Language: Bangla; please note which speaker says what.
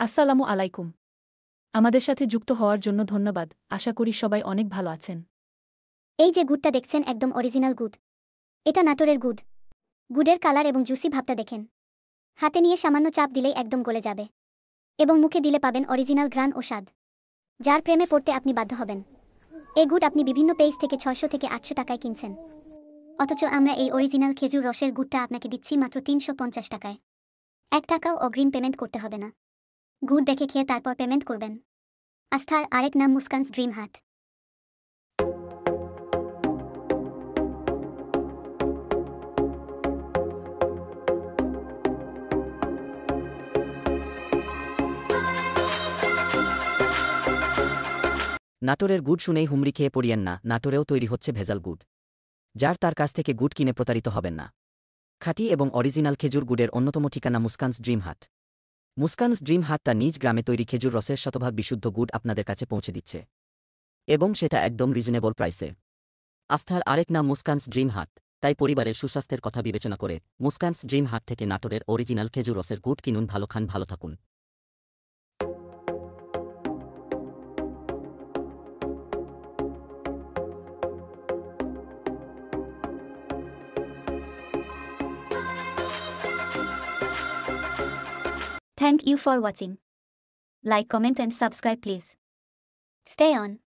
Speaker 1: আসসালামু আলাইকুম। আমাদের সাথে যুক্ত হওয়ার জন্য ধন্যবাদ। আশা করি সবাই অনেক ভালো আছেন।
Speaker 2: এই যে গুড়টা দেখছেন একদম অরিজিনাল গুড়। এটা নাটোরের গুড়। গুড়ের কালার এবং জুসি ভাবটা দেখেন। হাতে নিয়ে সামান্য চাপ দিলেই একদম গলে যাবে। এবং মুখে দিলে পাবেন অরিজিনাল ঘ্রাণ ও স্বাদ। যার প্রেমে পড়তে আপনি বাধ্য হবেন। এই গুড় আপনি বিভিন্ন পেজ থেকে ৬০০ থেকে ৮০০ টাকায় কিনছেন। অথচ আমরা এই অরিজিনাল খেজুর রসের গুড়টা আপনাকে দিচ্ছি মাত্র ৩৫০ টাকায়। ১ টাকাও অগ্রিম পেমেন্ট করতে হবে না। গুড় দেখে খেয়ে তারপর পেমেন্ট করবেন। আস্থার আরেক নাম মুস্কানস ড্রিম হাট।
Speaker 3: নাটোরের গুড় শুনেই হুমড়ি খেয়ে পড়িয়েন না, নাটোরেও তৈরি হচ্ছে ভেজাল গুড়। যার তার কাছ থেকে গুড় কিনে প্রতারিত হবেন না। খাঁটি এবং অরিজিনাল খেজুর গুড়ের অন্যতম ঠিকানা মুস্কানস ড্রিম হাট। মুস্কানস ড্রিম হাট তার নিজ গ্রামে তৈরি খেজুর রসের শতভাগ বিশুদ্ধ গুড় আপনাদের কাছে পৌঁছে দিচ্ছে। এবং সেটা একদম রিজনেবল প্রাইসে। আস্থার আরেক নাম মুস্কানস ড্রিম হাট, তাই পরিবারের সুস্বাস্থ্যের কথা বিবেচনা করে মুস্কানস ড্রিম হাট থেকে নাটোরের অরিজিনাল খেজুর রসের গুড় কিনুন। ভালো খান, ভালো থাকুন।
Speaker 2: Thank you for watching. Like, comment and subscribe please. Stay on.